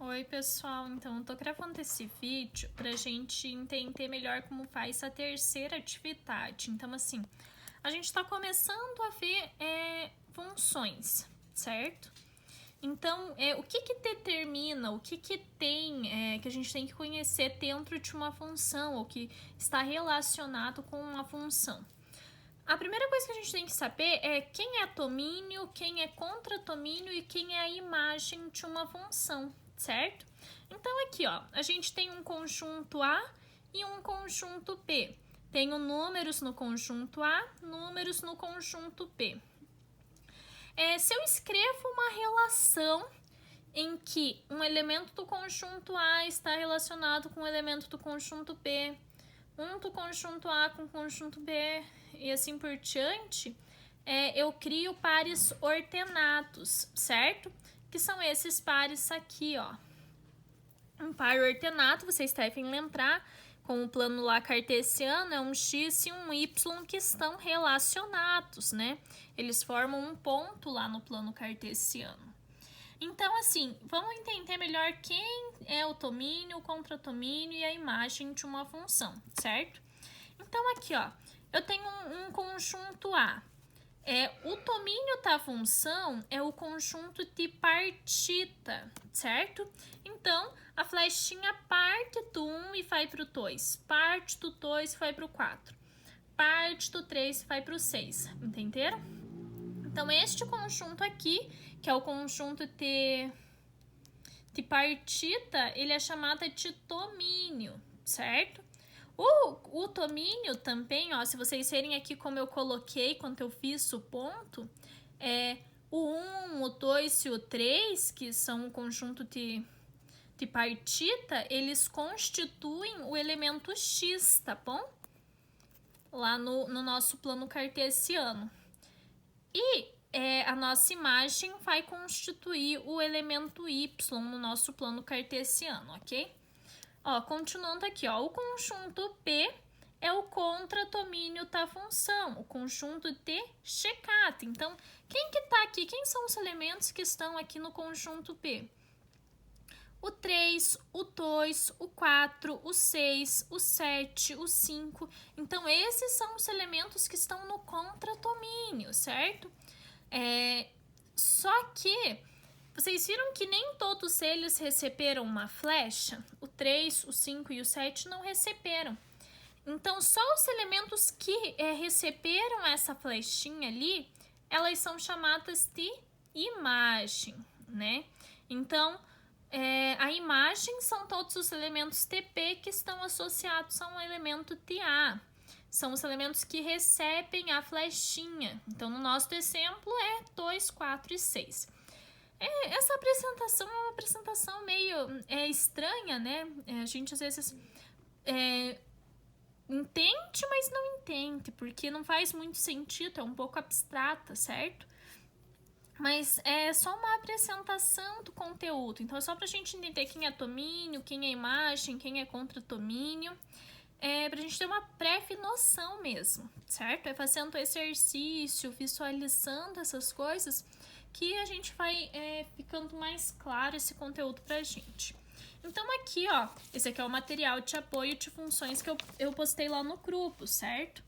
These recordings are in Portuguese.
Oi pessoal, então eu tô gravando esse vídeo pra gente entender melhor como faz a terceira atividade. Então assim, a gente tá começando a ver funções, certo? Então, o que determina, o que tem, que a gente tem que conhecer dentro de uma função, ou que está relacionado com uma função? A primeira coisa que a gente tem que saber é quem é tomínio, quem é contratomínio e quem é a imagem de uma função, certo? Então aqui, ó, a gente tem um conjunto A e um conjunto P. Tenho números no conjunto A, números no conjunto P. Se eu escrevo uma relação em que um elemento do conjunto A está relacionado com um elemento do conjunto B, um do conjunto A com o conjunto B e assim por diante, eu crio pares ordenados, certo? Que são esses pares aqui, ó. Um par ordenado, vocês devem lembrar, com o plano lá cartesiano, é um x e um y que estão relacionados, né? Eles formam um ponto lá no plano cartesiano. Então, assim, vamos entender melhor quem é o tomínio, o contratomínio e a imagem de uma função, certo? Então, aqui, ó, eu tenho um conjunto A. O tomínio da função é o conjunto de partita, certo? Então, a flechinha parte do 1 e vai para o 2, parte do 2 e vai para o 4, parte do 3 e vai para o 6, entenderam? Então, este conjunto aqui, que é o conjunto de partita, ele é chamado de tomínio, certo? O tomínio também, ó, se vocês verem aqui como eu coloquei quando eu fiz o ponto, o 1, o 2 e o 3, que são o conjunto de partita, eles constituem o elemento X, tá bom? Lá no nosso plano cartesiano. E a nossa imagem vai constituir o elemento Y no nosso plano cartesiano, ok? Ó, continuando aqui, ó, o conjunto P é o contratomínio da função, o conjunto de Shekata. Então, quem que tá aqui? Quem são os elementos que estão aqui no conjunto P? O 3, o 2, o 4, o 6, o 7, o 5. Então, esses são os elementos que estão no contratomínio, certo? Só que vocês viram que nem todos eles receberam uma flecha? O 3, o 5 e o 7 não receberam. Então, só os elementos que receberam essa flechinha ali, elas são chamadas de imagem, né? Então, a imagem são todos os elementos TP que estão associados a um elemento TA. São os elementos que recebem a flechinha. Então, no nosso exemplo, é 2, 4 e 6. Essa apresentação é uma apresentação meio estranha, né? A gente às vezes entende, mas não entende, porque não faz muito sentido, é um pouco abstrata, certo? Mas é só uma apresentação do conteúdo. Então, é só pra gente entender quem é tomínio, quem é imagem, quem é contratomínio. Pra gente ter uma breve noção mesmo, certo? Fazendo exercício, visualizando essas coisas, que a gente vai ficando mais claro esse conteúdo pra gente. Então, aqui, ó, esse aqui é o material de apoio de funções que eu postei lá no grupo, certo?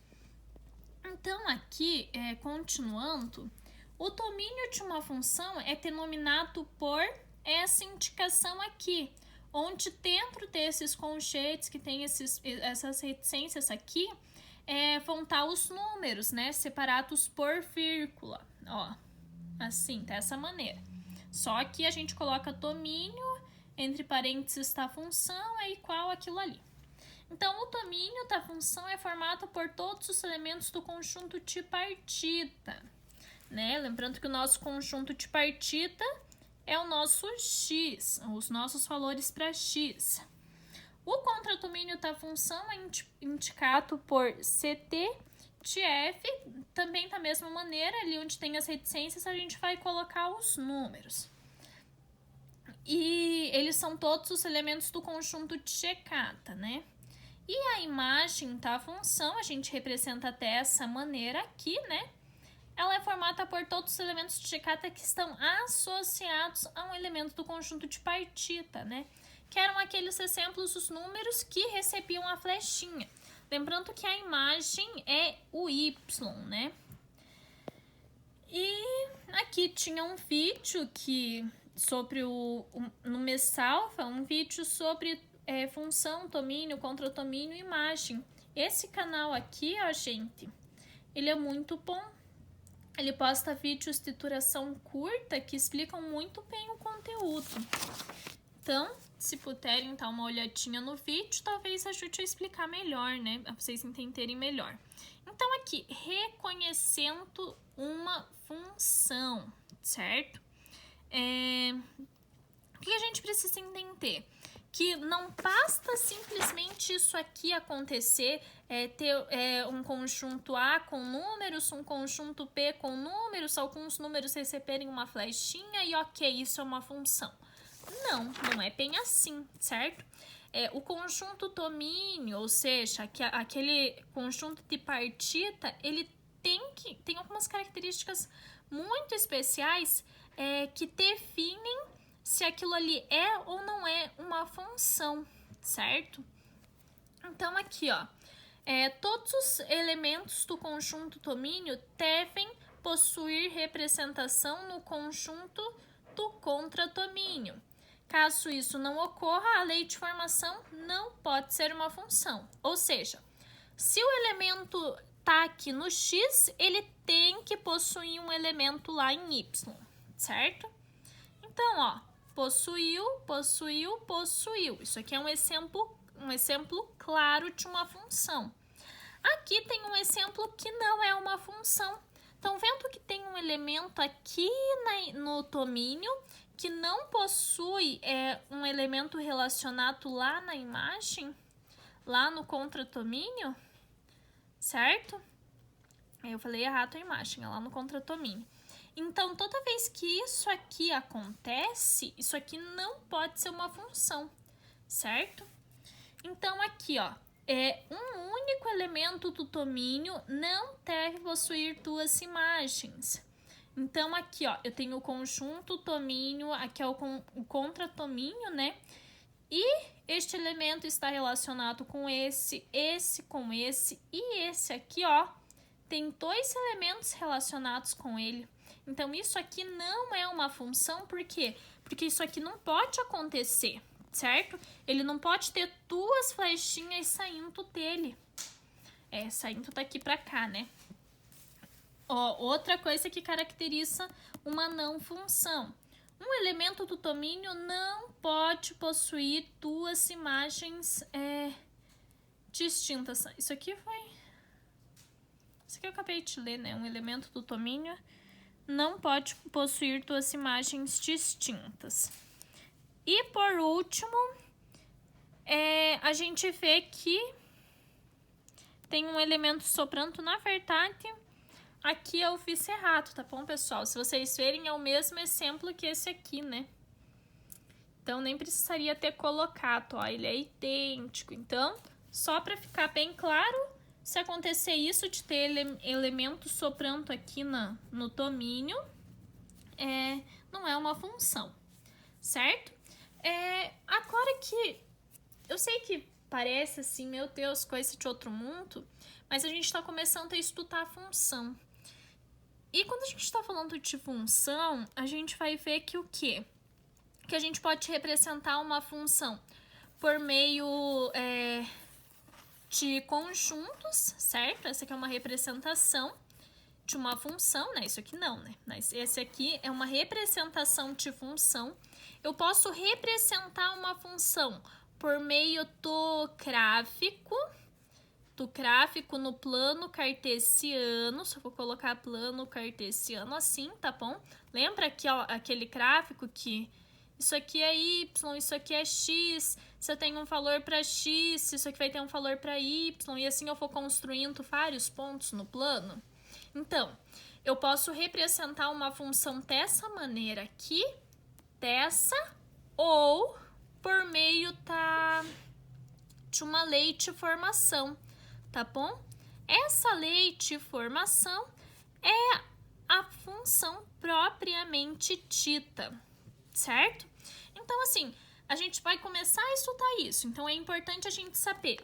Então, aqui, continuando, o domínio de uma função é denominado por essa indicação aqui, onde dentro desses conceitos que tem essas reticências aqui, vão estar os números, né, separados por vírgula, ó, assim, dessa maneira. Só que a gente coloca domínio, entre parênteses da função, é igual àquilo ali. Então, o domínio da função é formado por todos os elementos do conjunto de partita, né? Lembrando que o nosso conjunto de partita é o nosso X, os nossos valores para X. O contradomínio da função é indicado por CT de F, também da mesma maneira, ali onde tem as reticências, a gente vai colocar os números. E eles são todos os elementos do conjunto de Shekata, né? E a imagem da função a gente representa dessa maneira aqui, né? ela é formada por todos os elementos de Chicata que estão associados a um elemento do conjunto de partita, né? Que eram aqueles exemplos dos números que recebiam a flechinha. Lembrando que a imagem é o Y, né? E aqui tinha um vídeo sobre no Messalva, um vídeo sobre função, tomínio, contratomínio e imagem. Esse canal aqui, ó, gente, ele é muito bom. Ele posta vídeos de duração curta que explicam muito bem o conteúdo. Então, se puderem dar uma olhadinha no vídeo, talvez ajude a explicar melhor, né? Pra vocês entenderem melhor. Então, aqui, reconhecendo uma função, certo? O que a gente precisa entender? Que não basta simplesmente isso aqui acontecer, ter um conjunto A com números, um conjunto B com números, alguns números receberem uma flechinha e ok, isso é uma função. Não é bem assim, certo? O conjunto domínio, ou seja, aquele conjunto de partita, ele tem algumas características muito especiais que definem se aquilo ali é ou não é uma função, certo? Então, aqui, ó, todos os elementos do conjunto domínio devem possuir representação no conjunto do contradomínio. Caso isso não ocorra, a lei de formação não pode ser uma função. Ou seja, se o elemento tá aqui no X, ele tem que possuir um elemento lá em Y, certo? Então, ó, possuiu. Isso aqui é um exemplo claro de uma função. Aqui tem um exemplo que não é uma função. Então, vendo que tem um elemento aqui no domínio que não possui um elemento relacionado lá na imagem, lá no contradomínio, certo? Eu falei errado a imagem, é lá no contradomínio. Então, toda vez que isso aqui acontece, isso aqui não pode ser uma função, certo? Então, aqui, ó, um único elemento do domínio não deve possuir duas imagens. Então, aqui, ó, eu tenho o conjunto domínio, aqui é o contradomínio, né? E este elemento está relacionado com esse com esse e esse aqui, ó, tem dois elementos relacionados com ele. Então, isso aqui não é uma função, por quê? Porque isso aqui não pode acontecer, certo? Ele não pode ter duas flechinhas saindo dele. Saindo daqui pra cá, né? Ó, outra coisa que caracteriza uma não função. Um elemento do domínio não pode possuir duas imagens distintas. Isso aqui eu acabei de ler, né? Um elemento do domínio não pode possuir duas imagens distintas. E por último, a gente vê que tem um elemento sobrando. Na verdade, aqui eu fiz errado, tá bom, pessoal? Se vocês verem, é o mesmo exemplo que esse aqui, né? Então, nem precisaria ter colocado, ó, ele é idêntico. Então, só para ficar bem claro, se acontecer isso de ter elemento sobrando aqui no domínio, não é uma função, certo? Agora que eu sei que parece assim, meu Deus, coisa de outro mundo, mas a gente está começando a estudar a função. E quando a gente está falando de função, a gente vai ver que o quê? Que a gente pode representar uma função por meio de conjuntos, certo? Essa aqui é uma representação de uma função, né? Isso aqui não, né? Mas esse aqui é uma representação de função. Eu posso representar uma função por meio do gráfico no plano cartesiano. Só vou colocar plano cartesiano assim, tá bom? Lembra que aquele gráfico que isso aqui é y, isso aqui é x. Se eu tenho um valor para x, isso aqui vai ter um valor para y, e assim eu vou construindo vários pontos no plano. Então, eu posso representar uma função dessa maneira aqui, ou por meio de uma lei de formação, tá bom? Essa lei de formação é a função propriamente dita, certo? Então, assim, a gente vai começar a estudar isso. Então, é importante a gente saber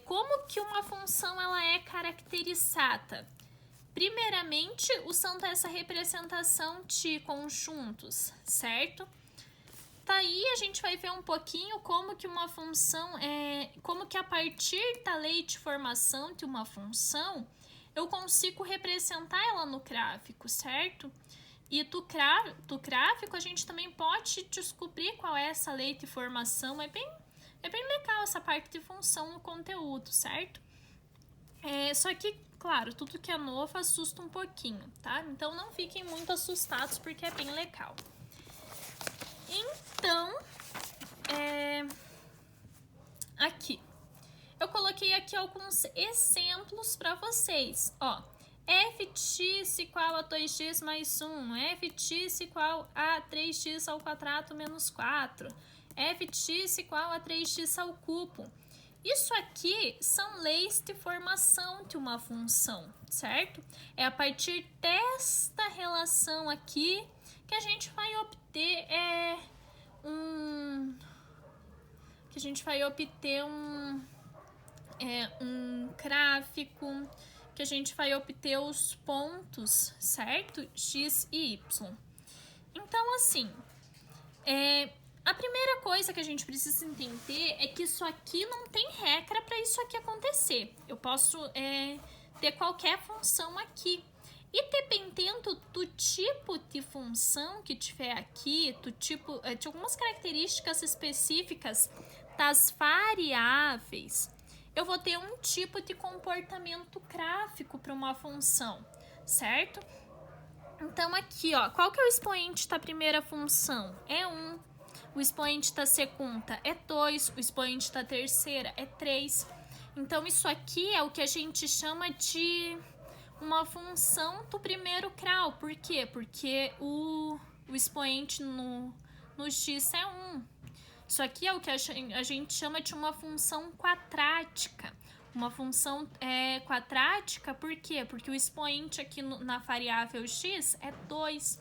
como que uma função ela é caracterizada. Primeiramente, usando essa representação de conjuntos, certo? Daí a gente vai ver um pouquinho como que uma função como que a partir da lei de formação de uma função, eu consigo representar ela no gráfico, certo? E do gráfico a gente também pode descobrir qual é essa lei de formação. É bem legal essa parte de função no conteúdo, certo? Só que, claro, tudo que é novo assusta um pouquinho, tá? Então não fiquem muito assustados porque é bem legal. Então, aqui. Eu coloquei aqui alguns exemplos para vocês. Ó, f de x igual a 2x mais 1, f de x igual a 3x ao quadrado menos 4, f de x igual a 3x ao cubo. Isso aqui são leis de formação de uma função, certo? É a partir desta relação aqui que a gente vai obter um gráfico, que a gente vai obter os pontos, certo? X e Y. Então, assim, a primeira coisa que a gente precisa entender é que isso aqui não tem regra para isso aqui acontecer. Eu posso ter qualquer função aqui. E dependendo do tipo de função que tiver aqui, do tipo, de algumas características específicas das variáveis, eu vou ter um tipo de comportamento gráfico para uma função, certo? Então aqui, ó, qual que é o expoente da primeira função? É 1. O expoente da segunda é 2. O expoente da terceira é 3. Então isso aqui é o que a gente chama de uma função do primeiro grau. Por quê? Porque o expoente no x é 1. Isso aqui é o que a gente chama de uma função quadrática. Uma função quadrática, por quê? Porque o expoente aqui na variável x é 2.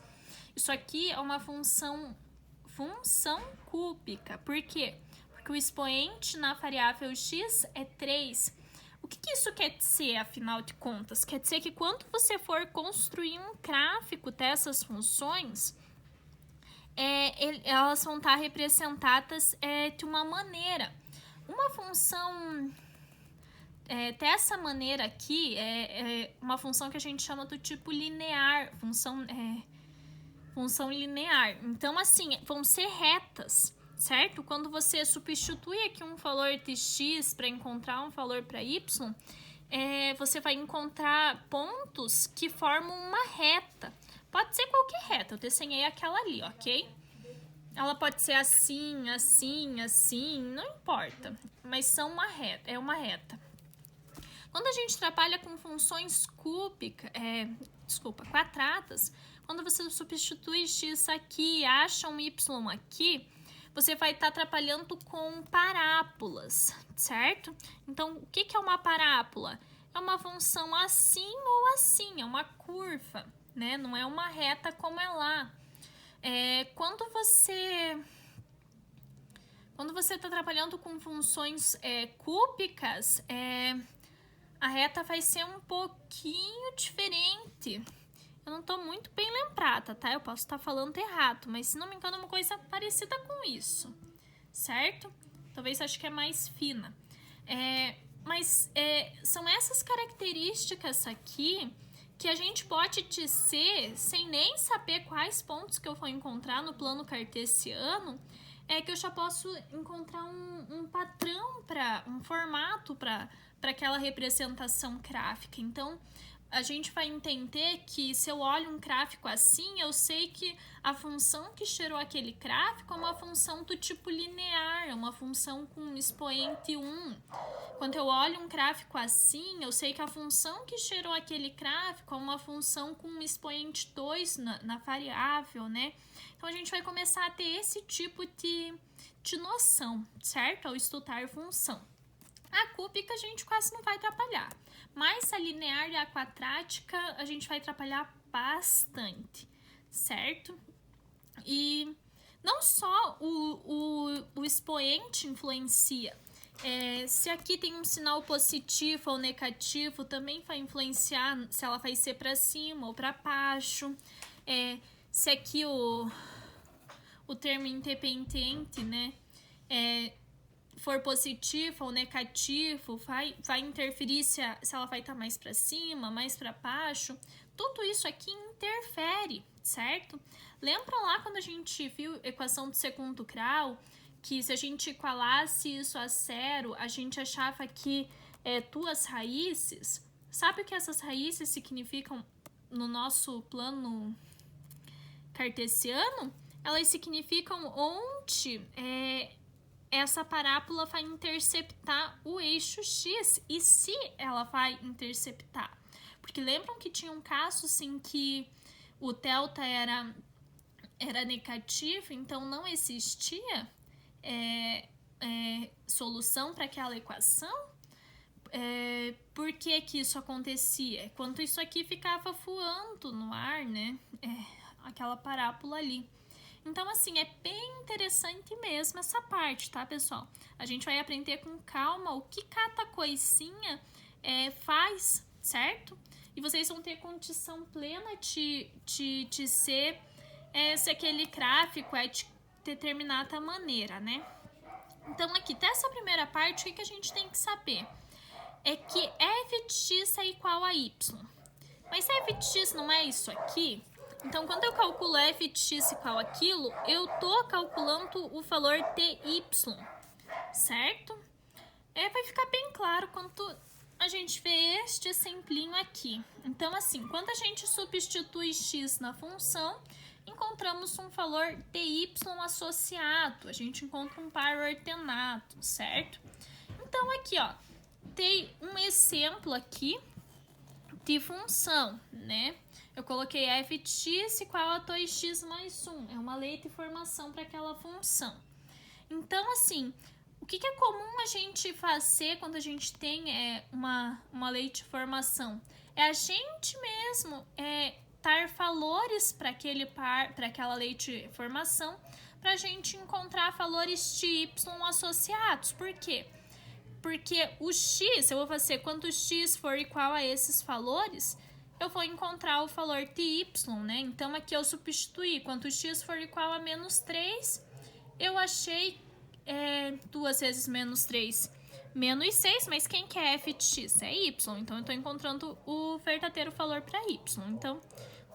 Isso aqui é uma função cúbica. Por quê? Porque o expoente na variável x é 3. O que isso quer dizer, afinal de contas? Quer dizer que quando você for construir um gráfico dessas funções, elas vão estar representadas de uma maneira. Uma função dessa maneira aqui é uma função que a gente chama do tipo linear, função linear. Então, assim, vão ser retas, certo? Quando você substitui aqui um valor de x para encontrar um valor para y, você vai encontrar pontos que formam uma reta. Pode ser qualquer reta, eu desenhei aquela ali, ok? Ela pode ser assim, assim, assim, não importa. Mas são é uma reta. Quando a gente trabalha com funções quadradas, quando você substitui x aqui e acha um y aqui, você vai estar trabalhando com parábolas, certo? Então, o que é uma parábola? É uma função assim ou assim, é uma curva, né? Não é uma reta como é lá. Quando você está trabalhando com funções cúbicas, a reta vai ser um pouquinho diferente. Eu não estou muito bem lembrada, tá? Eu posso estar falando errado, mas se não me engano é uma coisa parecida com isso, certo? Talvez acho que é mais fina. Mas são essas características aqui que a gente pode dizer, sem nem saber quais pontos que eu vou encontrar no plano cartesiano, que eu já posso encontrar um padrão, um formato para aquela representação gráfica. Então, a gente vai entender que se eu olho um gráfico assim, eu sei que a função que gerou aquele gráfico é uma função do tipo linear, é uma função com expoente 1. Quando eu olho um gráfico assim, eu sei que a função que gerou aquele gráfico é uma função com expoente 2 na variável, né? Então, a gente vai começar a ter esse tipo de noção, certo? Ao estudar função. A cúbica a gente quase não vai trabalhar, mas a linear e a quadrática a gente vai trabalhar bastante, certo? E não só o expoente influencia. Se aqui tem um sinal positivo ou negativo, também vai influenciar se ela vai ser para cima ou para baixo. Se aqui o termo independente, né, for positivo ou negativo, vai interferir se ela vai estar mais para cima, mais para baixo. Tudo isso aqui interfere, certo? Lembra lá quando a gente viu equação do segundo grau, que se a gente igualasse isso a zero, a gente achava que duas raízes? Sabe o que essas raízes significam no nosso plano cartesiano? Elas significam onde essa parábola vai interceptar o eixo X, e se ela vai interceptar. Porque lembram que tinham casos em que o delta era negativo, então não existia solução para aquela equação? Por que que isso acontecia? Quando isso aqui ficava voando no ar, né? Aquela parábola ali. Então, assim, é bem interessante mesmo essa parte, tá, pessoal? A gente vai aprender com calma o que cada coisinha faz, certo? E vocês vão ter condição plena de dizer se aquele gráfico é de determinada maneira, né? Então, aqui, dessa primeira parte, o que a gente tem que saber? É que f de x é igual a y. Mas f de x não é isso aqui? Então, quando eu calculo f de x igual àquilo, eu tô calculando o valor dy, certo? Vai ficar bem claro quando a gente vê este exemplinho aqui. Então, assim, quando a gente substitui x na função, encontramos um valor dy associado. A gente encontra um par ordenado, certo? Então, aqui, ó, tem um exemplo aqui de função, né? Eu coloquei f de x igual a 2x mais 1. É uma lei de formação para aquela função. Então, assim, o que é comum a gente fazer quando a gente tem uma lei de formação? A gente mesmo dar valores para aquela lei de formação, para a gente encontrar valores de y associados. Por quê? Porque o x, eu vou fazer quando x for igual a esses valores, eu vou encontrar o valor de y, né? Então, aqui eu substituí. Quando x for igual a menos 3, eu achei 2 vezes menos 3, menos 6, mas quem que é f de x? É y. Então, eu estou encontrando o verdadeiro valor para y. Então,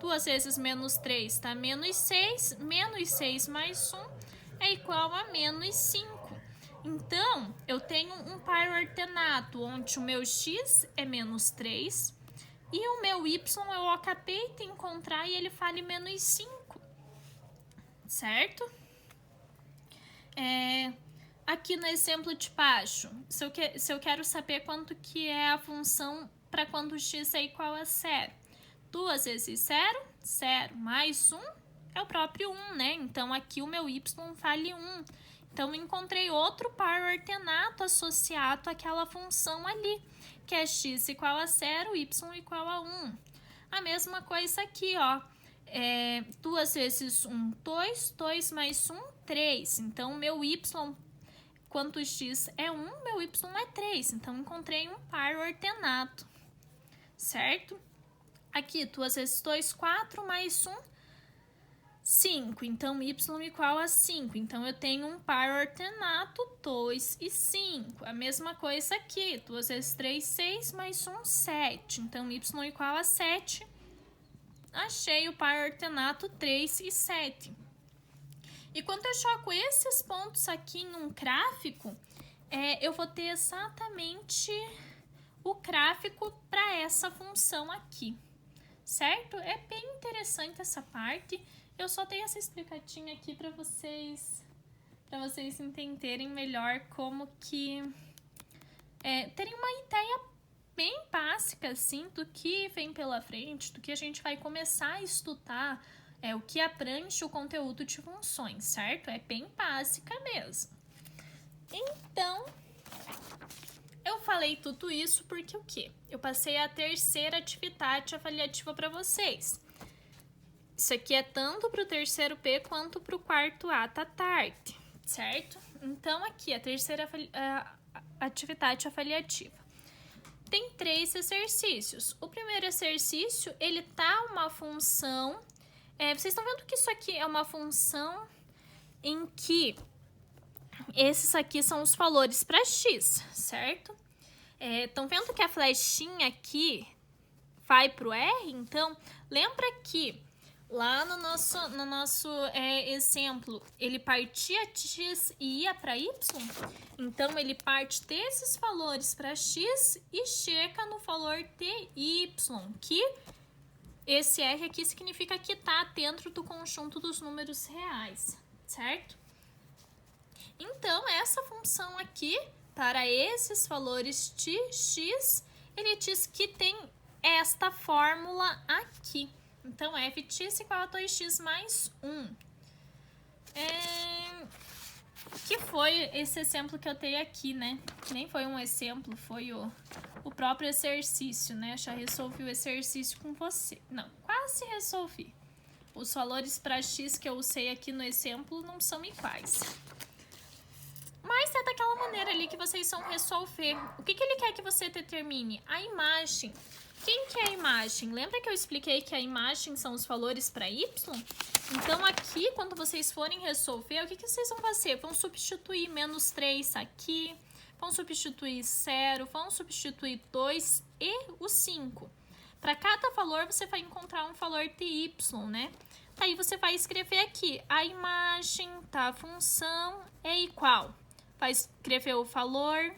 2 vezes menos 3 tá menos 6 mais 1 é igual a menos 5. Então, eu tenho um par ordenado, onde o meu x é menos 3 e o meu y eu acabei de encontrar e ele vale menos 5, certo? Aqui no exemplo de baixo, se eu quero saber quanto que é a função para quando x é igual a 0. 2 vezes 0, 0, mais 1 é o próprio 1, né? Então, aqui o meu y vale 1. Então, eu encontrei outro par ordenado associado àquela função ali, que é x igual a 0, y igual a 1. A mesma coisa aqui, ó. 2 vezes 1, 2, 2 mais 1, 3. Então, meu y, quanto x é 1, meu y é 3. Então, encontrei um par ordenado, certo? Aqui, 2 vezes 2, 4, mais 1, 5. Então, y igual a 5. Então, eu tenho um par ordenado 2 e 5. A mesma coisa aqui, 2 vezes 3, 6, mais 1, 7. Então, y igual a 7. Achei o par ordenado 3 e 7. E quando eu jogo esses pontos aqui em um gráfico, eu vou ter exatamente o gráfico para essa função aqui, certo? É bem interessante essa parte. Eu só dei essa explicadinha aqui para vocês entenderem melhor como que terem uma ideia bem básica, assim, do que vem pela frente, do que a gente vai começar a estudar, o que abrange o conteúdo de funções, certo? É bem básica mesmo. Então, eu falei tudo isso porque o quê? Eu passei a terceira atividade avaliativa para vocês. Isso aqui é tanto para o terceiro P quanto para o quarto A, tá tarde, certo? Então, aqui, a terceira atividade avaliativa. Tem 3 exercícios. O primeiro exercício, ele tá uma função... vocês estão vendo que isso aqui é uma função em que esses aqui são os valores para x, certo? Estão vendo que a flechinha aqui vai para o R? Então, lembra que lá no nosso exemplo, ele partia de x e ia para y? Então, ele parte desses valores para x e chega no valor ty, que esse R aqui significa que está dentro do conjunto dos números reais, certo? Então, essa função aqui, para esses valores de x, ele diz que tem esta fórmula aqui. Então, f de x igual a 2x mais 1. Que foi esse exemplo que eu tenho aqui, né? Nem foi um exemplo, foi o próprio exercício, né? Já resolvi o exercício com você. Não, quase resolvi. Os valores para x que eu usei aqui no exemplo não são iguais. Mas é daquela maneira ali que vocês vão resolver. O que ele quer que você determine? A imagem. Quem que é a imagem? Lembra que eu expliquei que a imagem são os valores para y? Então, aqui, quando vocês forem resolver, o que vocês vão fazer? Vão substituir menos 3 aqui, vão substituir 0, vão substituir 2 e o 5. Para cada valor, você vai encontrar um valor ty, né? Aí, você vai escrever aqui, a imagem da função é igual. Vai escrever o valor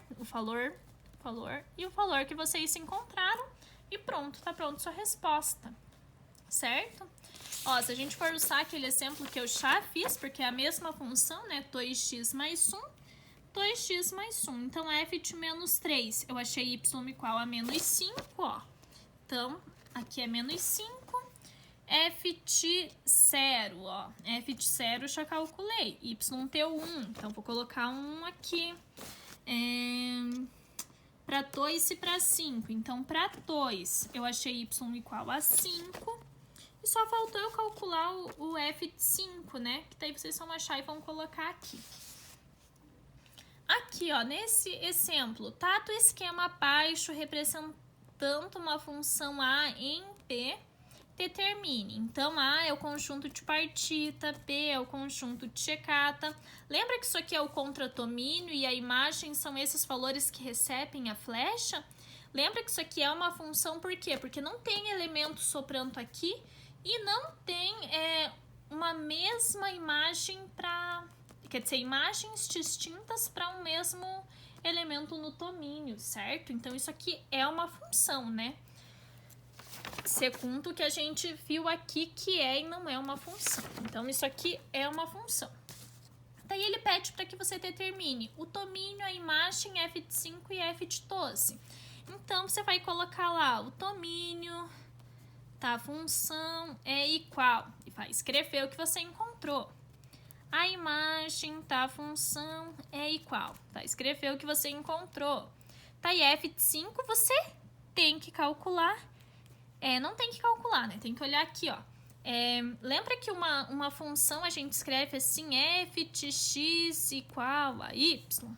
e o valor que vocês encontraram. E pronto, tá pronto sua resposta, certo? Ó, se a gente for usar aquele exemplo que eu já fiz, porque é a mesma função, né? 2x mais 1, 2x mais 1. Então, f de menos 3, eu achei y igual a menos 5, ó. Então, aqui é menos 5. F de 0, ó. F de 0 eu já calculei. Y deu 1, então vou colocar 1 aqui. Para 2 e para 5. Então, para 2, eu achei y igual a 5. E só faltou eu calcular o f de 5, né? Que daí vocês vão achar e vão colocar aqui. Aqui, ó, nesse exemplo, tá do esquema abaixo representando uma função A em P, determine. Então, A é o conjunto de partita, P é o conjunto de checata. Lembra que isso aqui é o contratomínio e a imagem são esses valores que recebem a flecha? Lembra que isso aqui é uma função por quê? Porque não tem elemento soprando aqui e não tem uma mesma imagem para... Quer dizer, imagens distintas para um mesmo elemento no tomínio, certo? Então, isso aqui é uma função, né? Segundo o que a gente viu aqui, que é e não é uma função. Então, isso aqui é uma função. Daí, ele pede para que você determine o domínio, a imagem, f de 5 e f de 12. Então, você vai colocar lá o domínio da função é igual. E vai escrever o que você encontrou. A imagem da função é igual. Vai escrever o que você encontrou. Tá, e f de 5 você tem que calcular. Não tem que calcular, né? Tem que olhar aqui, ó. Lembra que uma função a gente escreve assim, f de x igual a y?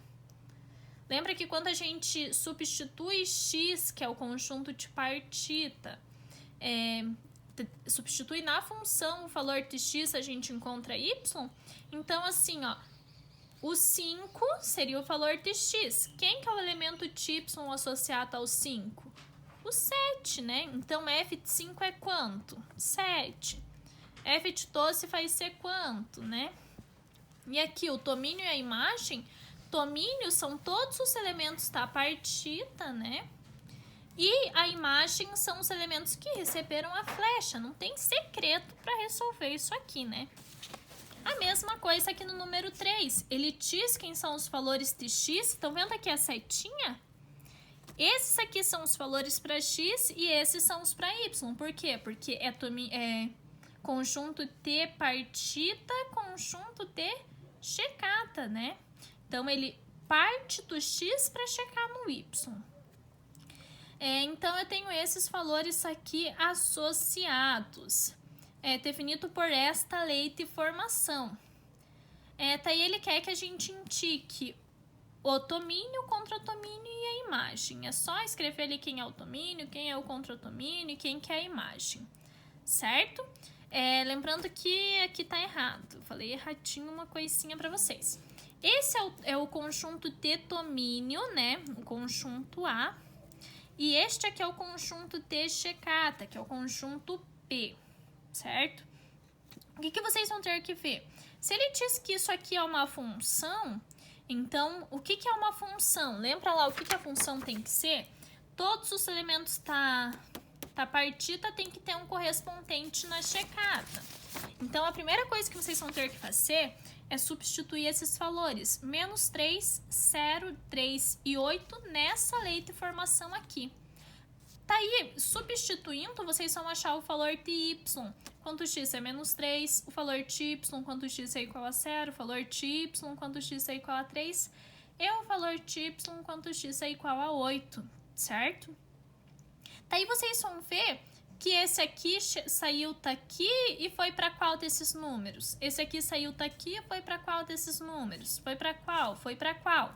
Lembra que quando a gente substitui x, que é o conjunto de partita, substitui na função o valor de x, a gente encontra y? Então, assim, ó, o 5 seria o valor de x. Quem que é o elemento de y associado ao 5? O 7, né? Então, f de 5 é quanto? 7. F de 12 vai ser quanto, né? E aqui, o domínio e a imagem. Domínio são todos os elementos da partita, né? E a imagem são os elementos que receberam a flecha. Não tem segredo para resolver isso aqui, né? A mesma coisa aqui no número 3. Ele diz quem são os valores de x. Estão vendo aqui a setinha? Esses aqui são os valores para x e esses são os para y. Por quê? Porque é conjunto de partita, conjunto de checata, né? Então, ele parte do x para checar no y. Então, eu tenho esses valores aqui associados. definido por esta lei de formação. Tá aí ele quer que a gente indique o tomínio, o contratomínio e a imagem. É só escrever ali quem é o tomínio, quem é o contratomínio e quem que é a imagem, certo? Lembrando que aqui tá errado, falei erradinho uma coisinha para vocês. Esse é o conjunto de tomínio, né? O conjunto A. E este aqui é o conjunto de checata, que é o conjunto P, certo? O que vocês vão ter que ver? Se ele diz que isso aqui é uma função, então o que é uma função? Lembra lá o que a função tem que ser? Todos os elementos da partida tem que ter um correspondente na checata. Então a primeira coisa que vocês vão ter que fazer é substituir esses valores, menos 3, 0, 3 e 8 nessa lei de formação aqui. Tá aí, substituindo, vocês vão achar o valor de y, quando x é menos 3, o valor de y, quando x é igual a 0, o valor de y, quando x é igual a 3, e o valor de y, quando x é igual a 8, certo? Daí vocês vão ver que esse aqui saiu daqui e foi para qual desses números? Esse aqui saiu daqui e foi para qual desses números? Foi para qual? Foi para qual?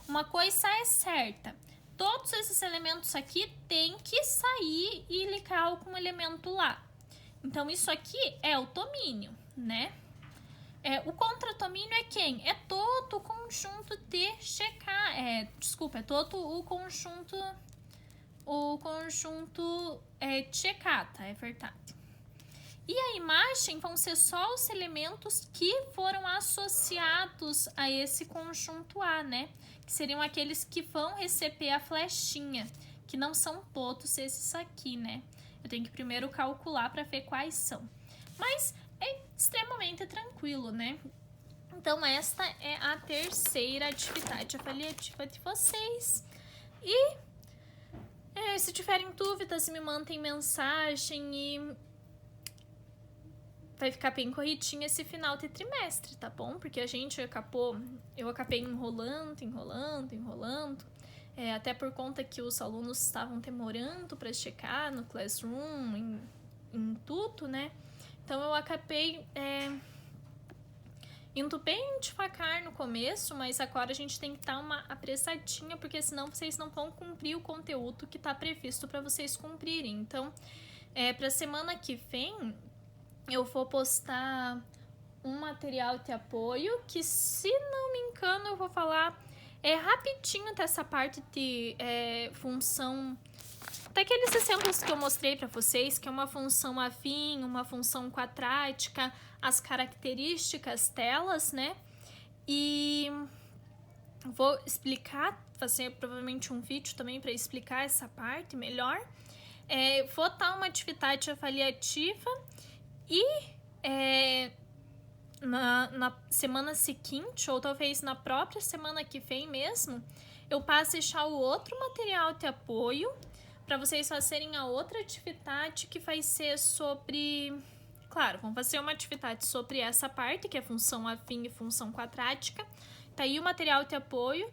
Uma coisa é certa. Todos esses elementos aqui têm que sair e ligar algum elemento lá. Então, isso aqui é o tomínio, né? O contratomínio é quem? É todo o conjunto de checar. É todo o conjunto checata, é verdade. E a imagem vão ser só os elementos que foram associados a esse conjunto A, né? Que seriam aqueles que vão receber a flechinha, que não são todos esses aqui, né? Eu tenho que primeiro calcular para ver quais são. Mas é extremamente tranquilo, né? Então, esta é a terceira atividade avaliativa de vocês. E se tiverem dúvidas, me mandem mensagem e vai ficar bem corridinho esse final de trimestre, tá bom? Porque eu acabei enrolando, até por conta que os alunos estavam demorando para checar no Classroom, em tudo, né? Então, eu acabei indo bem devagar no começo, mas agora a gente tem que dar uma apressadinha, porque senão vocês não vão cumprir o conteúdo que está previsto para vocês cumprirem. Então, para a semana que vem, eu vou postar um material de apoio que, se não me engano, eu vou falar rapidinho dessa parte de função, daqueles exemplos que eu mostrei para vocês, que é uma função afim, uma função quadrática, as características delas, né? E vou explicar, fazer provavelmente um vídeo também para explicar essa parte melhor. Vou dar uma atividade avaliativa e na semana seguinte, ou talvez na própria semana que vem mesmo, eu passo a deixar o outro material de apoio para vocês fazerem a outra atividade, que vai ser sobre... Claro, vamos fazer uma atividade sobre essa parte, que é função afim e função quadrática. Tá aí o material de apoio.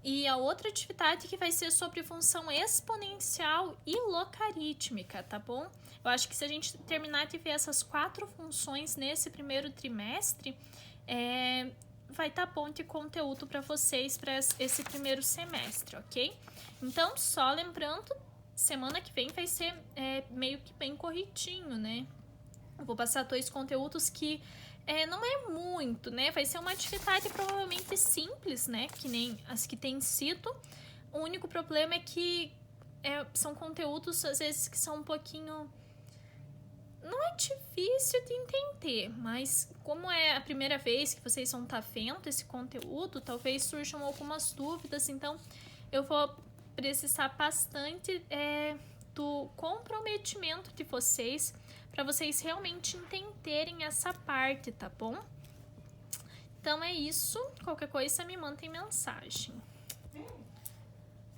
E a outra atividade que vai ser sobre função exponencial e logarítmica, tá bom? Eu acho que se a gente terminar de ver essas 4 funções nesse primeiro trimestre, vai estar bom de conteúdo para vocês para esse primeiro semestre, ok? Então, só lembrando, semana que vem vai ser meio que bem corridinho, né? Eu vou passar 2 conteúdos que não é muito, né? Vai ser uma atividade provavelmente simples, né? Que nem as que tem sido. O único problema é que são conteúdos, às vezes, que são um pouquinho... Não é difícil de entender, mas como é a primeira vez que vocês vão estar vendo esse conteúdo, talvez surjam algumas dúvidas. Então, eu vou precisar bastante do comprometimento de vocês, para vocês realmente entenderem essa parte, tá bom? Então é isso. Qualquer coisa, me mandem mensagem.